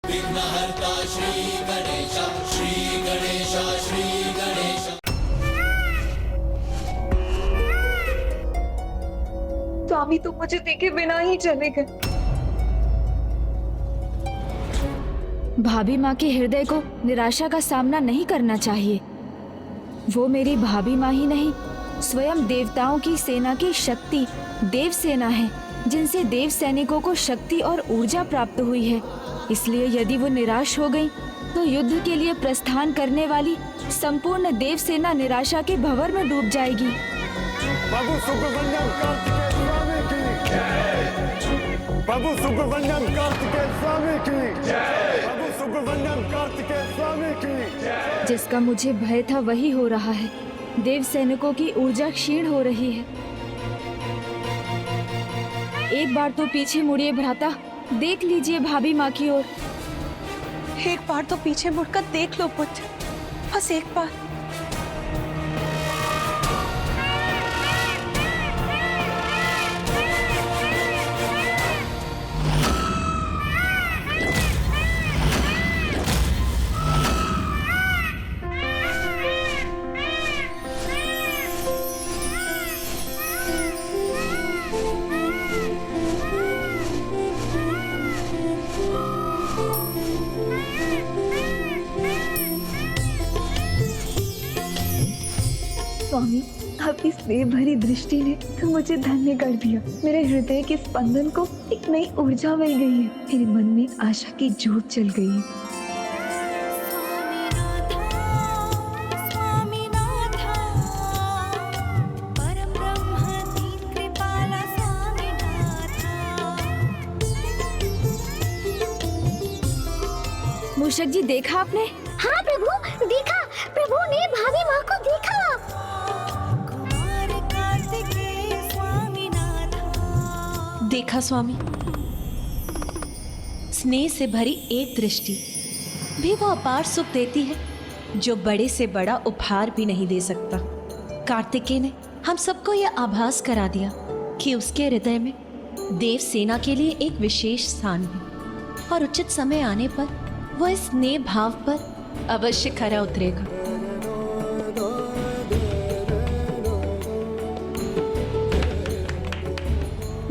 विघ्नहर्ता श्री गणेश, श्री गणेश, श्री गणेश। स्वामी तो मुझे देखे बिना ही चले गए। भाभी माँ के हृदय को निराशा का सामना नहीं करना चाहिए। वो मेरी भाभी माँ ही नहीं, स्वयं देवताओं की सेना की शक्ति देव सेना है, जिनसे देव सैनिकों को शक्ति और ऊर्जा प्राप्त हुई है। इसलिए यदि वो निराश हो गई तो युद्ध के लिए प्रस्थान करने वाली संपूर्ण देव सेना निराशा के भंवर में डूब जाएगी। प्रभु सुब्रमण्यम कार्तिकेय स्वामी की जय। प्रभु सुब्रमण्यम कार्तिकेय स्वामी की जय। प्रभु सुब्रमण्यम कार्तिकेय स्वामी की जय। जिसका मुझे भय था वही हो रहा है। देव सैनिकों की ऊर्जा क्षीण हो रही है। एक बार तो पीछे मुड़िए भ्राता, देख लीजिए भाभी माँ की ओर। एक बार तो पीछे मुड़कर देख लो पुत्र, बस एक बार। स्वामी, आपकी स्नेह भरी दृष्टि ने तो मुझे धन्य कर दिया। मेरे हृदय के स्पंदन को एक नई ऊर्जा मिल गई है। मेरे मन में आशा की ज्योत जल गई है। मूषक जी, देखा आपने? हाँ प्रभु, देखा। प्रभु ने भाभी माँ को देखा। देखा स्वामी, स्नेह से भरी एक दृष्टि भी वो अपार सुख देती है, जो बड़े से बड़ा उपहार भी नहीं दे सकता। कार्तिकेय ने हम सबको यह आभास करा दिया कि उसके हृदय में देव सेना के लिए एक विशेष स्थान है और उचित समय आने पर वो इस स्नेह भाव पर अवश्य खरा उतरेगा।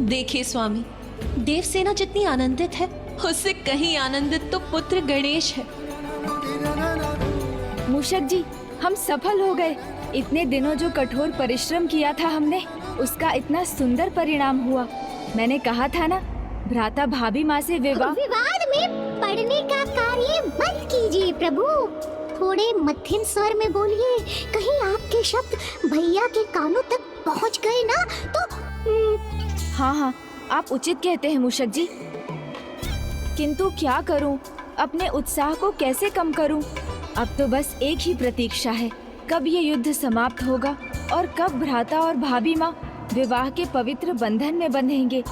देखिए स्वामी, देवसेना जितनी आनंदित है, उससे कहीं आनंदित तो पुत्र गणेश है। मूषक जी, हम सफल हो गए। इतने दिनों जो कठोर परिश्रम किया था हमने, उसका इतना सुंदर परिणाम हुआ। मैंने कहा था ना, भ्राता भाभी माँ से विवाद में पढ़ने का कार्य मत कीजिए प्रभु। थोड़े मध्यम स्वर में बोलिए, कहीं आपके शब्द भैया के कानों तक पहुँच गए ना तो। हाँ हाँ, आप उचित कहते हैं मूषक जी। किंतु क्या करूं, अपने उत्साह को कैसे कम करूं? अब तो बस एक ही प्रतीक्षा है, कब ये युद्ध समाप्त होगा और कब भ्राता और भाभी माँ विवाह के पवित्र बंधन में बंधेंगे।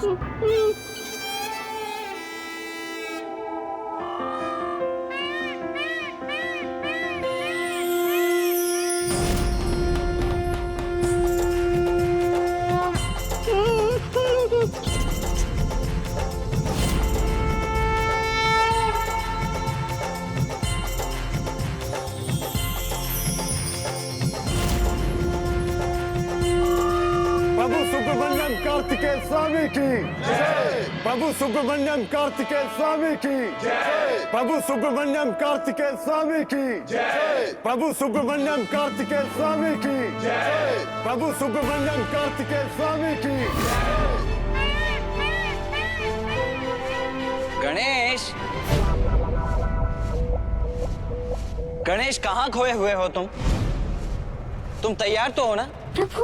कार्तिकेय स्वामी की जय। प्रभु सुब्रमण्यम कार्तिकेय स्वामी की जय। प्रभु सुब्रमण्यम कार्तिकेय स्वामी की जय। प्रभु सुब्रमण्यम कार्तिकेय स्वामी की जय। प्रभु सुब्रमण्यम कार्तिकेय स्वामी की जय। गणेश, गणेश कहाँ खोए हुए हो तुम? तुम तैयार तो हो ना? प्रभु।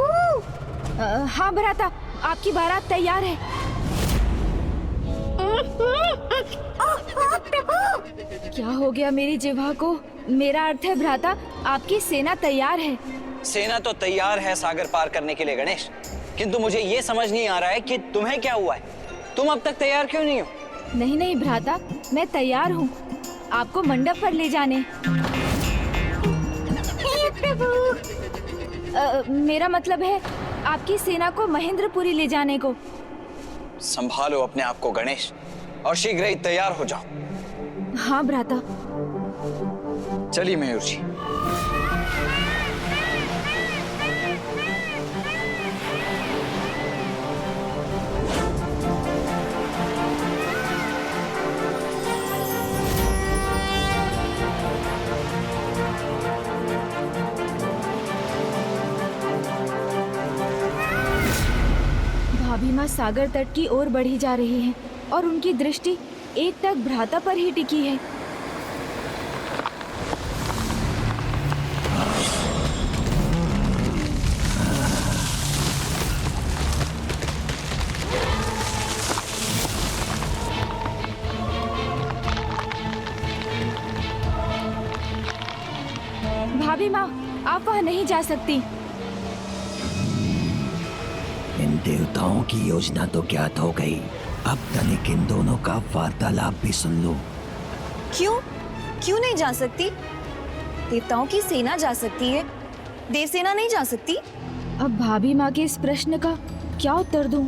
हाँ भ्राता, आपकी बारात तैयार है। प्रभु। क्या हो गया मेरी जिह्वा को? मेरा अर्थ है भ्राता, आपकी सेना तैयार है। सेना तो तैयार है सागर पार करने के लिए गणेश, किंतु मुझे ये समझ नहीं आ रहा है कि तुम्हें क्या हुआ है। तुम अब तक तैयार क्यों नहीं हो? नहीं नहीं भ्राता, मैं तैयार हूँ आपको मंडप पर ले जाने। प्रभु। मेरा मतलब है आपकी सेना को महेंद्रपुरी ले जाने को। संभालो अपने आप को गणेश, और शीघ्र ही तैयार हो जाओ। हाँ भ्राता। चलिए मयूर जी। भाभी माँ सागर तट की ओर बढ़ी जा रही हैं और उनकी दृष्टि एकटक भ्राता पर ही टिकी है। भाभी माँ, आप वहाँ नहीं जा सकती। इन देवताओं की योजना तो ज्ञात हो गई। अब तनिक इन दोनों का वार्तालाप भी सुन लो। क्यों क्यों नहीं जा सकती? देवताओं की सेना जा सकती है, देवसेना नहीं जा सकती। अब भाभी माँ के इस प्रश्न का क्या उत्तर दूं?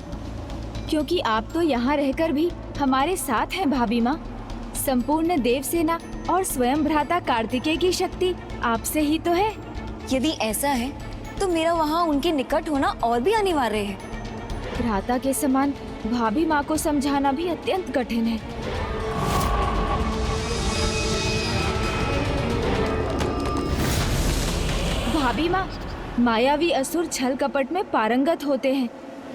क्योंकि आप तो यहाँ रहकर भी हमारे साथ हैं भाभी माँ। संपूर्ण देवसेना और स्वयं भ्राता कार्तिकेय की शक्ति आपसे ही तो है। यदि ऐसा है तो मेरा वहाँ उनके निकट होना और भी अनिवार्य है। भ्राता के समान भाभी माँ को समझाना भी अत्यंत कठिन है। भाभी माँ, मायावी असुर छल कपट में पारंगत होते हैं,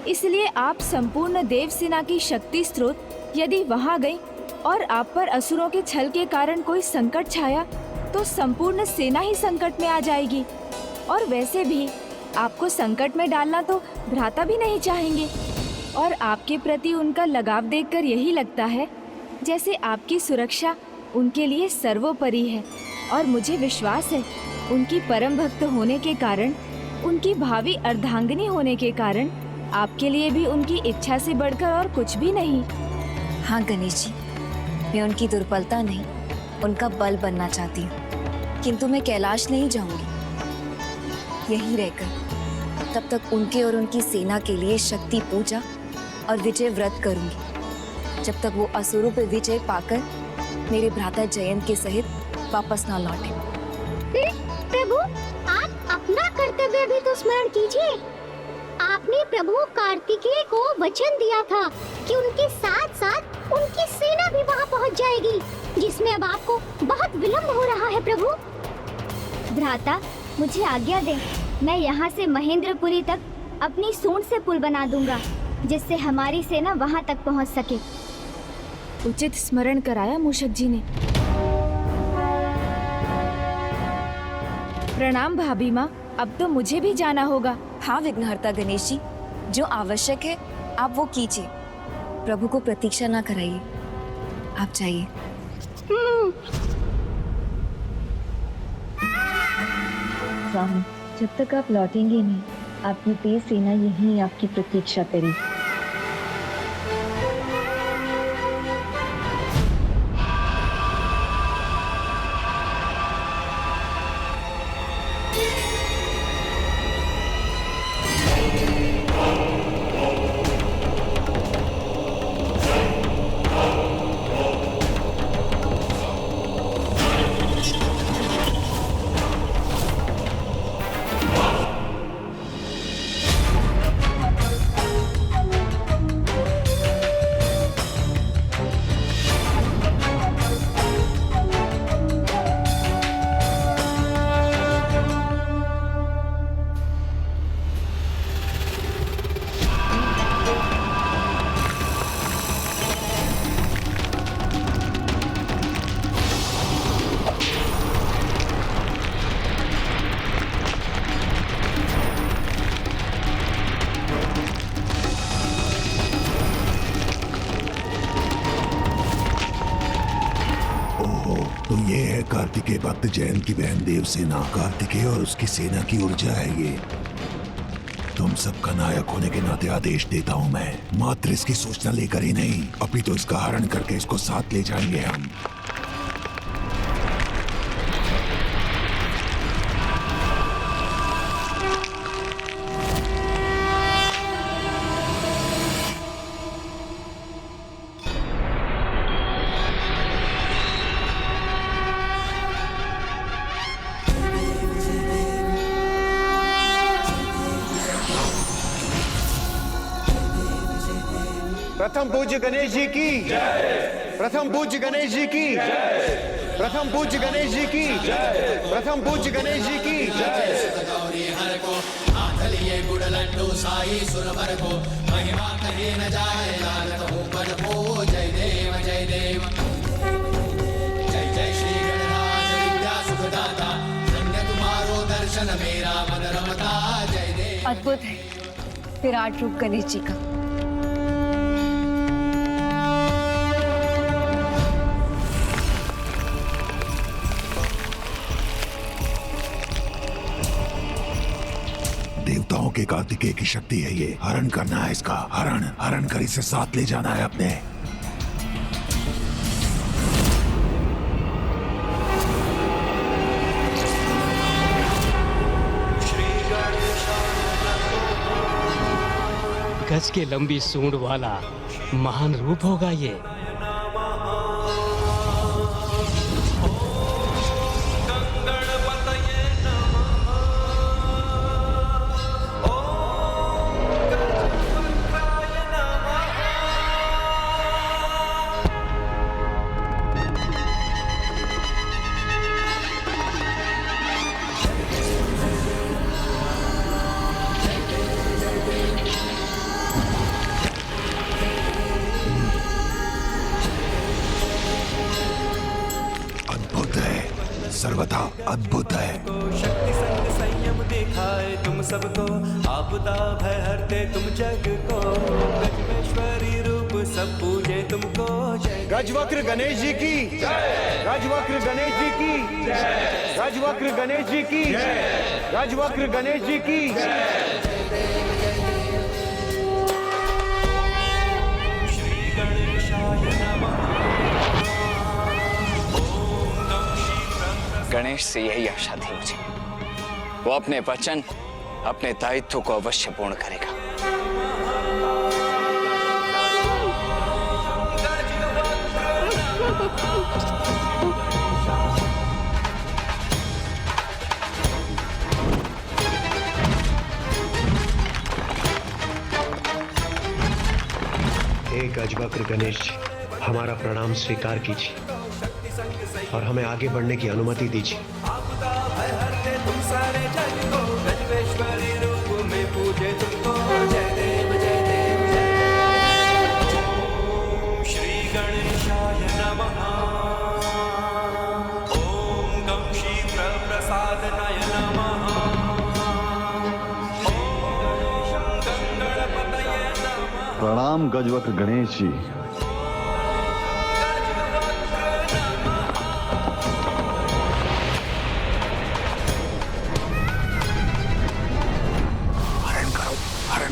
इसलिए आप संपूर्ण देवसेना की शक्ति स्रोत यदि वहाँ गई और आप पर असुरों के छल के कारण कोई संकट छाया तो संपूर्ण सेना ही संकट में आ जाएगी। और वैसे भी आपको संकट में डालना तो भ्राता भी नहीं चाहेंगे। और आपके प्रति उनका लगाव देखकर यही लगता है जैसे आपकी सुरक्षा उनके लिए सर्वोपरि है। और मुझे विश्वास है उनकी परम भक्त होने के कारण, उनकी भावी अर्धांगिनी होने के कारण आपके लिए भी उनकी इच्छा से बढ़कर और कुछ भी नहीं। हाँ गणेश जी, मैं उनकी दुर्बलता नहीं, उनका बल बनना चाहती हूँ। किंतु मैं कैलाश नहीं जाऊंगी। यहीं रहकर तब तक उनके और उनकी सेना के लिए शक्ति पूजा और विजय व्रत करूंगी, जब तक वो असुरों पर विजय पाकर मेरे भ्राता जयंत के सहित वापस ना लौटे। प्रभु, आप अपना कर्तव्य भी तो स्मरण कीजिए। आपने प्रभु कार्तिकेय को वचन दिया था कि उनके साथ साथ उनकी सेना भी वहां पहुंच जाएगी, जिसमें अब आपको बहुत विलंब हो रहा है। प्रभु भ्राता, मुझे आज्ञा दें, मैं यहाँ से महेंद्रपुरी तक अपनी सूंड से पुल बना दूंगा, जिससे हमारी सेना वहाँ तक पहुँच सके। उचित स्मरण कराया मूषक जी ने। प्रणाम भाभी माँ, अब तो मुझे भी जाना होगा। हाँ विघ्नहर्ता गणेश जी, जो आवश्यक है आप वो कीजिए। प्रभु को प्रतीक्षा ना कराइए, आप जाइए। स्वामी, जब तक आप लौटेंगे नहीं, आपकी तेज सेना यहीं आपकी प्रतीक्षा करेगी। तो ये है कार्तिकेय भक्त जयंत की बहन देवसेना। कार्तिकेय और उसकी सेना की ऊर्जा है ये। तुम सबका नायक होने के नाते आदेश देता हूँ मैं, मात्र इसकी सूचना लेकर ही नहीं, अभी तो इसका हरण करके इसको साथ ले जाएंगे हम। प्रथम पूज्य गणेश जी की प्रथम पूज्य गणेश जी की प्रथम पूज्य गणेश जी की प्रथम पूज्य गणेश जी की गौरी हर को हाथ लिए गुड़ लड्डू साई सुरभर को महिमा कहे न जाए लाल कहूँ पर को जय देव जय देव जय जय श्री गणराज विद्या सुखदाता धन्य तुम्हारो दर्शन मेरा मन रमता जय देव। अद्भुत है विराट रूप गणेश जी का। देवताओं के कार्तिकेय की शक्ति है ये। हरण करना है इसका, हरण कर इसे साथ ले जाना है अपने। गज के लंबी सूंड वाला महान रूप होगा ये। सर्वथा अद्भुत है। शक्ति संग संयम दिखाए तुम सबको, आपदा भय हरते तुम जग को, गजवेश्वरी रूप सब पूजे तुमको। गजवक्र गणेश जी की गजवक्र गणेश जी की गजवक्र गणेश जी की गजवक्र गणेश जी की। श्री गणेशाय नमः। गणेश से यही आशा थी मुझे, वो अपने वचन अपने दायित्व को अवश्य पूर्ण करेगा। हे गजवक्र गणेश जी, हमारा प्रणाम स्वीकार कीजिए और हमें आगे बढ़ने की अनुमति दीजिए। आपदा भय हरते तुम सारे जग को, गजवेश्वरी रूप में पूजे तुमको। जय देव जय देव जय देव। ओम श्री गणेशाय नमः। ओम गं क्षीप्र प्रसादनाय नमः। ओम गणपतये नमः। प्रणाम गजवक्र गणेश जी।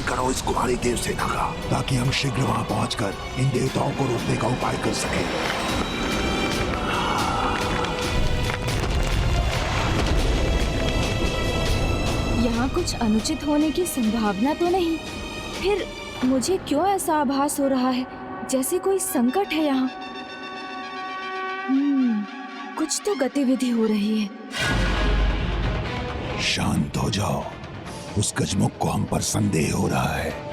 करो इस कुमारी देव सेना का, ताकि हम शीघ्र वहां पहुंचकर इन देवताओं को रोकने का उपाय कर सकें। यहाँ कुछ अनुचित होने की संभावना तो नहीं, फिर मुझे क्यों ऐसा आभास हो रहा है जैसे कोई संकट है यहाँ। कुछ तो गतिविधि हो रही है। शांत हो जाओ, उस गजमुख को हम पर संदेह हो रहा है।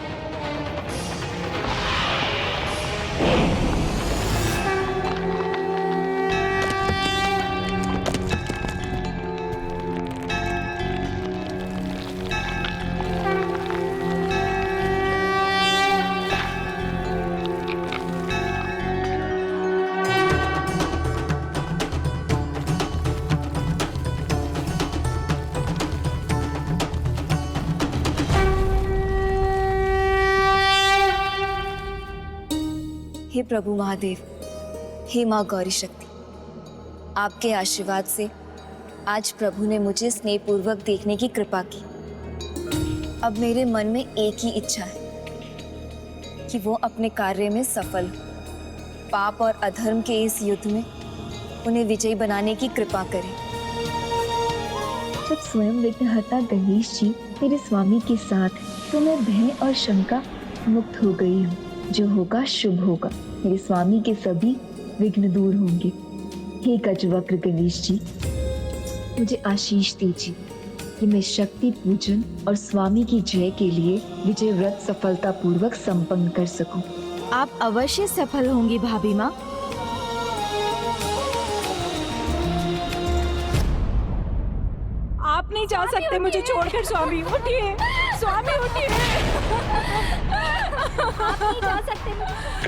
हे प्रभु महादेव, हे माँ गौरी शक्ति, आपके आशीर्वाद से आज प्रभु ने मुझे स्नेहपूर्वक देखने की कृपा की। अब मेरे मन में एक ही इच्छा है कि वो अपने कार्य में सफल हो, पाप और अधर्म के इस युद्ध में उन्हें विजयी बनाने की कृपा करें। जब स्वयं विघ्नहर्ता गणेश जी मेरे स्वामी के साथ हैं, तो मैं भय और शंका मुक्त हो गई हूँ। जो होगा शुभ होगा। मेरे स्वामी के सभी विघ्न दूर होंगे। हे गजवक्र गणेश जी, मुझे आशीष दीजिए कि मैं शक्ति पूजन और स्वामी की जय के लिए विजय व्रत सफलता पूर्वक संपन्न कर सकूं। आप अवश्य सफल होंगी भाभी माँ। आप नहीं जा सकते मुझे छोड़कर स्वामी, उठिए स्वामी उठिए। आप नहीं जा सकते।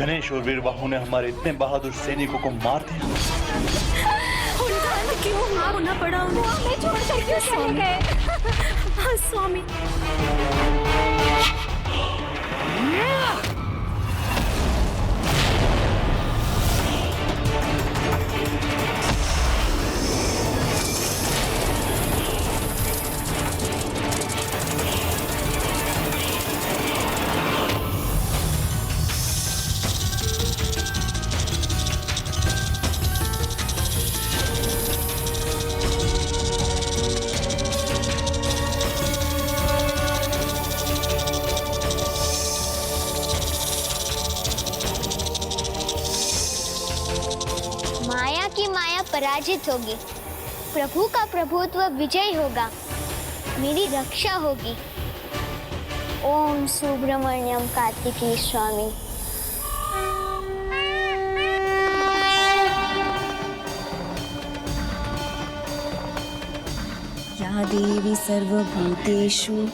गणेश और वीरबाहु ने हमारे इतने बहादुर सैनिकों को मार दिया। उनका अंत क्यों होना पड़ा उन्हें? हमें छोड़कर क्यों चले गए? हाँ स्वामी। माया की माया पराजित होगी, प्रभु का प्रभुत्व विजय होगा, मेरी रक्षा होगी। ओम सुब्रमण्यम कार्तिकेय स्वामी। या देवी सर्वभूतेषु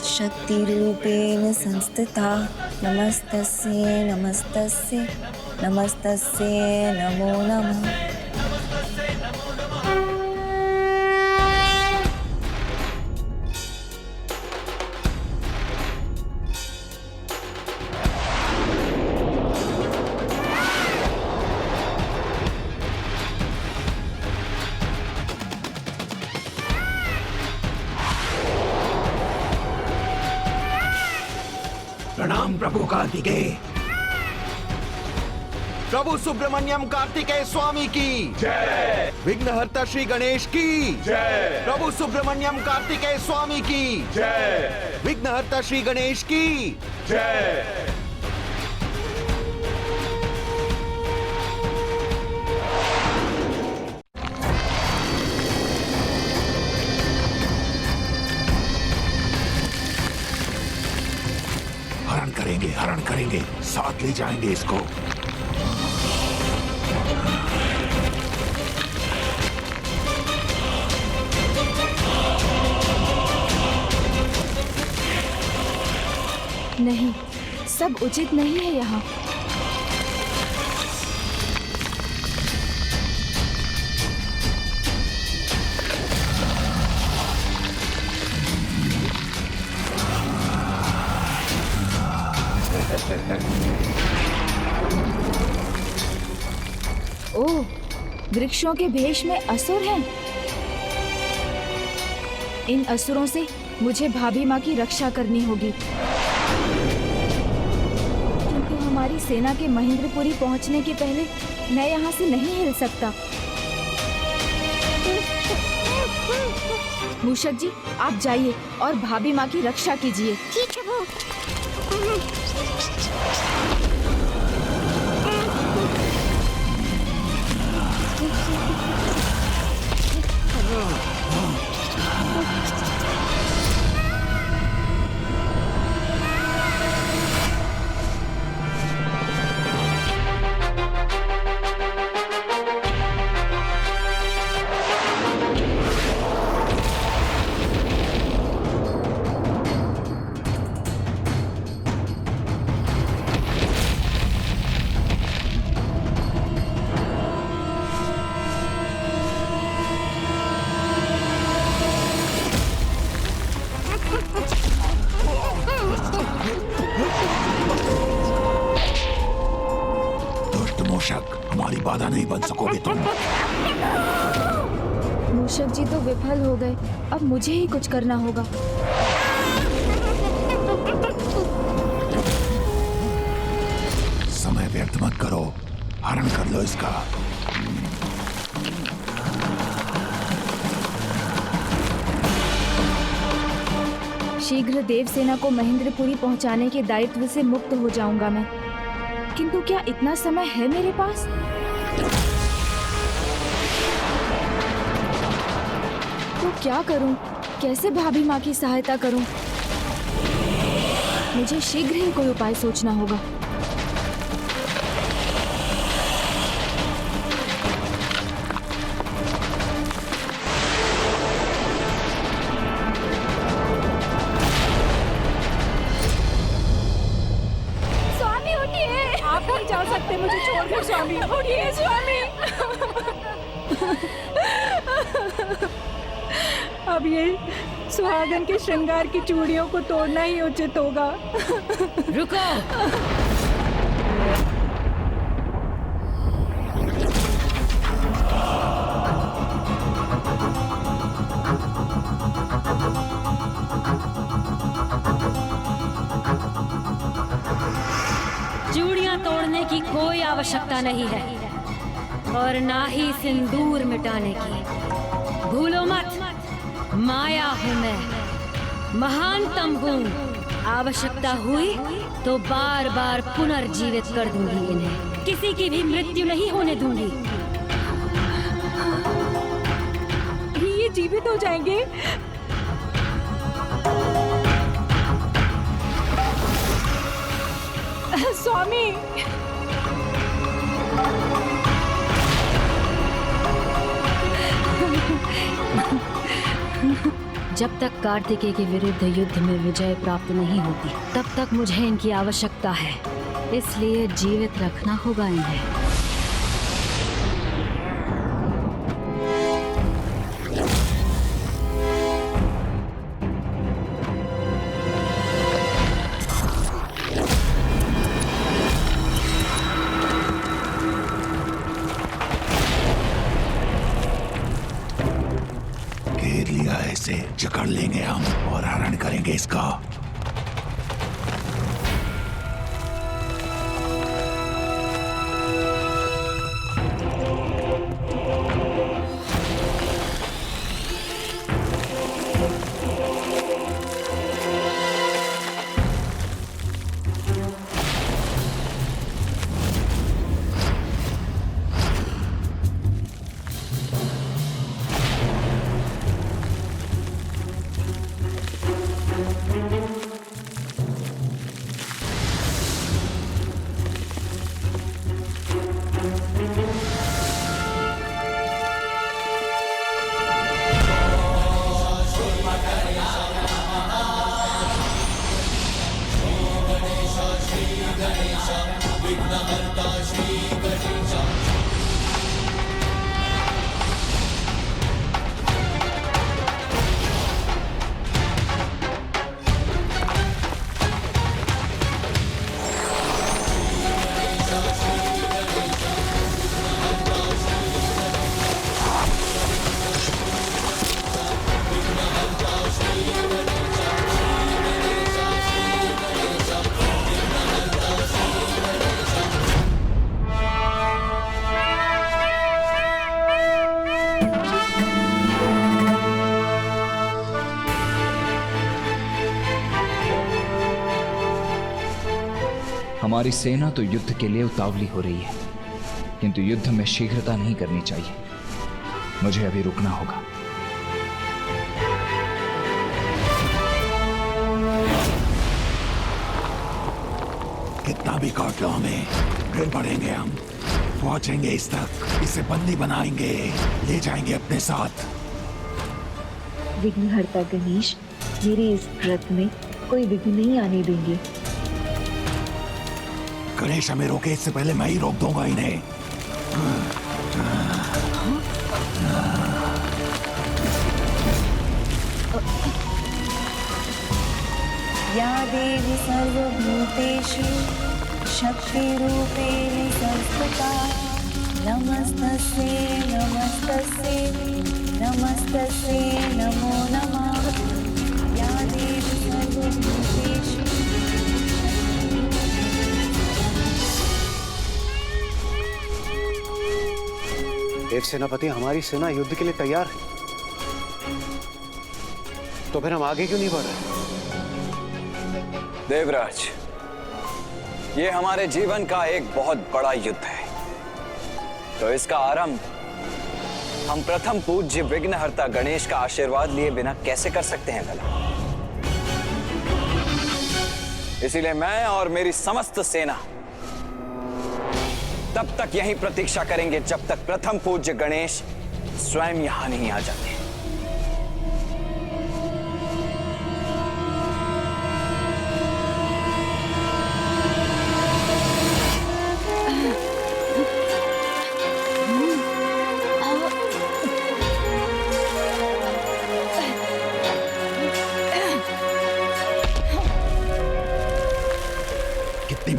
शक्तिरूपेण संस्थिता नमस्तस्यै नमस्तस्यै नमस्तस्यै नमो नमः। प्रणाम प्रभु कार्तिकेय। प्रभु सुब्रमण्यम कार्तिकेय स्वामी की जय। विघ्नहर्ता श्री गणेश की जय। प्रभु सुब्रमण्यम कार्तिकेय स्वामी की जय। विघ्नहर्ता श्री गणेश की जय। हरण करेंगे, साथ ले जाएंगे इसको। नहीं, सब उचित नहीं है यहाँ। ओह, वृक्षों के भेष में असुर हैं। इन असुरों से मुझे भाभी माँ की रक्षा करनी होगी, क्योंकि हमारी सेना के महेंद्रपुरी पहुँचने के पहले मैं यहाँ से नहीं हिल सकता। मूषक जी, आप जाइए और भाभी माँ की रक्षा कीजिए। ठीक है वो। हमारी बाधा नहीं बन सकोगे तुम। मूषक जी तो विफल हो गए, अब मुझे ही कुछ करना होगा। समय व्यर्थ मत करो, हरण कर लो इसका। शीघ्र देवसेना को महेंद्रपुरी पहुंचाने के दायित्व से मुक्त हो जाऊंगा मैं, किंतु क्या इतना समय है मेरे पास? तो क्या करूं? कैसे भाभी माँ की सहायता करूं? मुझे शीघ्र ही कोई उपाय सोचना होगा। अब ये सुहागन के श्रृंगार की चूड़ियों को तोड़ना ही उचित होगा। रुको। चूड़ियां तोड़ने की कोई आवश्यकता नहीं है और ना ही सिंदूर मिटाने की। भूलो मत, माया हूँ मैं, महानतम हूँ। आवश्यकता हुई तो बार बार पुनर्जीवित कर दूंगी इन्हें, किसी की भी मृत्यु नहीं होने दूंगी। ये जीवित हो जाएंगे? स्वामी, जब तक कार्तिकेय के विरुद्ध युद्ध में विजय प्राप्त नहीं होती तब तक मुझे इनकी आवश्यकता है, इसलिए जीवित रखना होगा इन्हें। जकड़ लेंगे हम और हरण करेंगे इसका। हमारी सेना तो युद्ध के लिए उतावली हो रही है, किंतु युद्ध में शीघ्रता नहीं करनी चाहिए। मुझे अभी रुकना होगा। कितना भी काट लो हमें, फिर बढ़ेंगे हम, पहुंचेंगे इस तक, इसे बंदी बनाएंगे, ले जाएंगे अपने साथ। विघ्नहर्ता गणेश, मेरे इस व्रत में कोई विघ्न नहीं आने देंगे। गणेश हमें रोके इससे पहले मैं ही रोक दूंगा इन्हें। या देवी सर्वभूतेषु शक्तिरूपेण संस्थिता नमस्तस्यै नमस्तस्यै नमस्तस्यै नमो नमः। या देवी सर्वभूतेषु। देव सेनापति, हमारी सेना युद्ध के लिए तैयार है, तो फिर हम आगे क्यों नहीं बढ़ रहे? देवराज, ये हमारे जीवन का एक बहुत बड़ा युद्ध है, तो इसका आरंभ हम प्रथम पूज्य विघ्नहर्ता गणेश का आशीर्वाद लिए बिना कैसे कर सकते हैं भला? इसीलिए मैं और मेरी समस्त सेना तब तक यहीं प्रतीक्षा करेंगे जब तक प्रथम पूज्य गणेश स्वयं यहां नहीं आ जाते।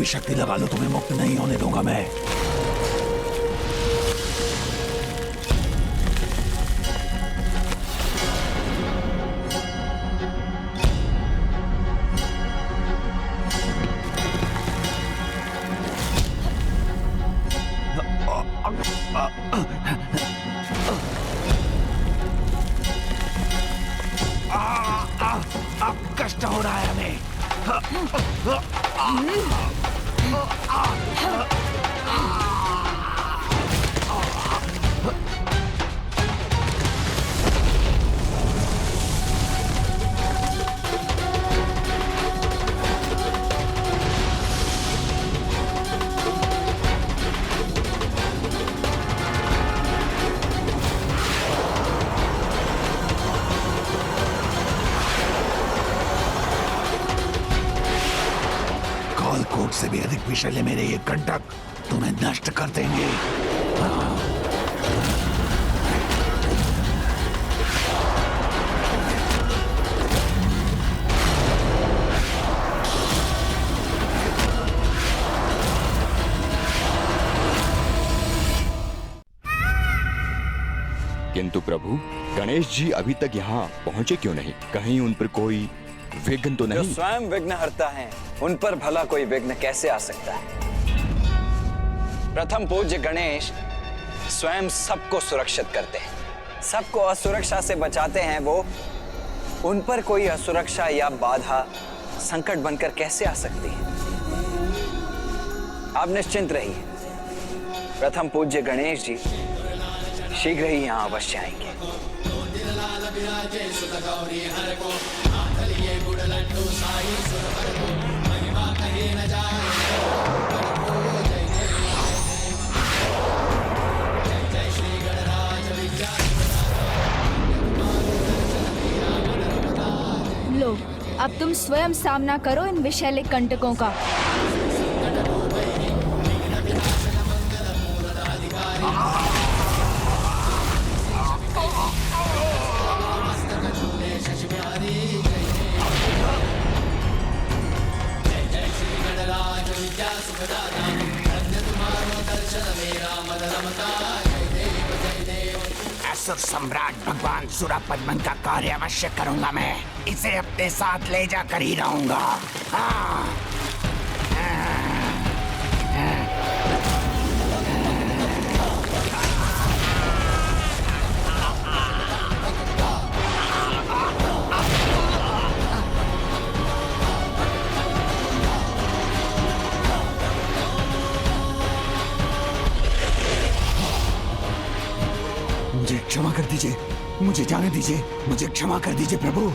भी शक्ति लगा लो, तुम्हें मुक्त नहीं होने दूंगा मैं। कष्ट हो रहा है हमें। कालकोट से भी अधिक विषैले मेरे ये कंटक तुम्हें नष्ट कर देंगे। किंतु प्रभु, गणेश जी अभी तक यहाँ पहुँचे क्यों नहीं? कहीं उन पर कोई विघ्न तो नहीं? जो स्वयं विघ्नहर्ता हैं, उन पर भला कोई विघ्न कैसे आ सकता है? प्रथम पूज्य गणेश स्वयं सबको सुरक्षित करते हैं, सबको असुरक्षा से बचाते हैं। वो उन पर कोई असुरक्षा या बाधा संकट बनकर कैसे आ सकती है? आप निश्चिंत रहिए, प्रथम पूज्य गणेश जी शीघ्र ही यहाँ अवश्य आएंगे। लो, अब तुम स्वयं सामना करो इन विषैले कंटकों का। असुर सम्राट भगवान सुरापद्मन का कार्य अवश्य करूंगा मैं। इसे अपने साथ ले जाकर ही रहूंगा। मुझे क्षमा कर दीजिए, मुझे जाने दीजिए, मुझे क्षमा कर दीजिए प्रभु।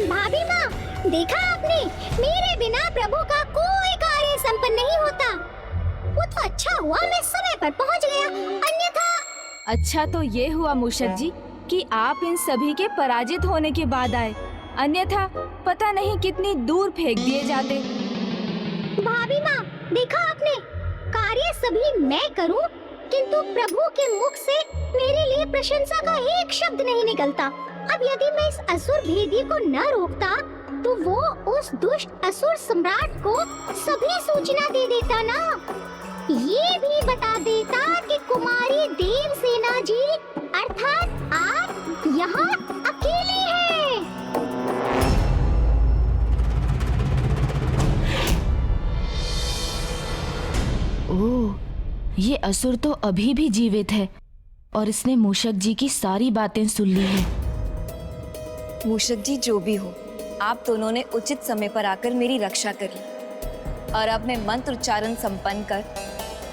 भाभी माँ, देखा आपने, मेरे बिना प्रभु का कोई कार्य संपन्न नहीं होता। वो तो अच्छा हुआ मैं समय पर पहुँच गया, अन्यथा। अच्छा तो ये हुआ मूषक जी कि आप इन सभी के पराजित होने के बाद आए, अन्यथा पता नहीं कितनी दूर फेंक दिए जाते। भाभी माँ, देखा आपने, कार्य सभी मैं करूं, किंतु प्रभु के मुख से मेरे लिए प्रशंसा का एक शब्द नहीं निकलता। अब यदि मैं इस असुर भेदी को न रोकता, तो वो उस दुष्ट असुर सम्राट को सभी सूचना दे देता ना। ये भी बता देता कि कुमारी देवसेना जी अर्थात आप यहाँ अकेली हैं। ओह, ये असुर तो अभी भी जीवित है और इसने मूषक जी की सारी बातें सुन ली हैं। मूषक जी जो भी हो, आप दोनों ने उचित समय पर आकर मेरी रक्षा करी और अब मैं मंत्र उच्चारण संपन्न कर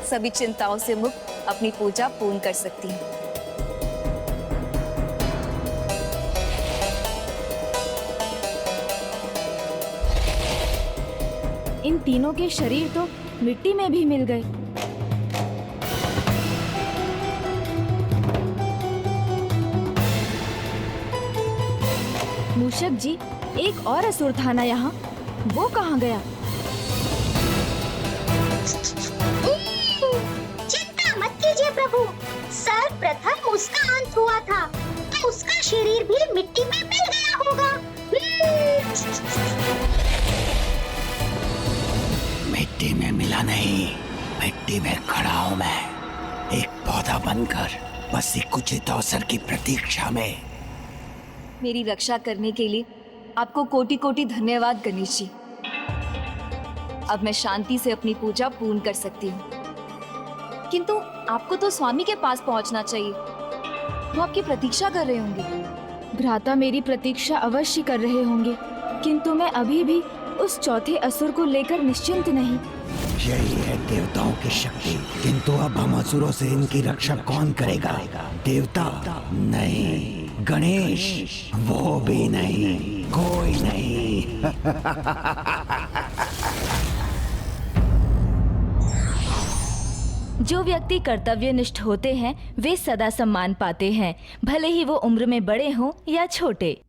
सभी चिंताओं से मुक्त अपनी पूजा पूर्ण कर सकती हूँ। इन तीनों के शरीर तो मिट्टी में भी मिल गए। मूषक जी, एक और असुर था ना यहाँ, वो कहाँ गया? चिंता मत कीजिए प्रभु, सर्वप्रथम उसका अंत हुआ था तो उसका शरीर भी मिट्टी में मिल गया होगा। मिट्टी में मिला नहीं, मिट्टी में खड़ा हूँ मैं, एक पौधा बनकर, बस एक उचित अवसर की प्रतीक्षा में। मेरी रक्षा करने के लिए आपको कोटि कोटि धन्यवाद गणेश जी। अब मैं शांति से अपनी पूजा पूर्ण कर सकती हूँ। किंतु आपको तो स्वामी के पास पहुँचना चाहिए, वो आपकी प्रतीक्षा कर रहे होंगे। भ्राता मेरी प्रतीक्षा अवश्य कर रहे होंगे, किंतु मैं अभी भी उस चौथे असुर को लेकर निश्चिंत नहीं। यही है देवताओं की शक्ति, किंतु अब हम असुरों से इनकी रक्षा कौन करेगा? देवता नहीं, गणेश वो भी नहीं, कोई नहीं। जो व्यक्ति कर्तव्यनिष्ठ होते हैं वे सदा सम्मान पाते हैं, भले ही वो उम्र में बड़े हों या छोटे।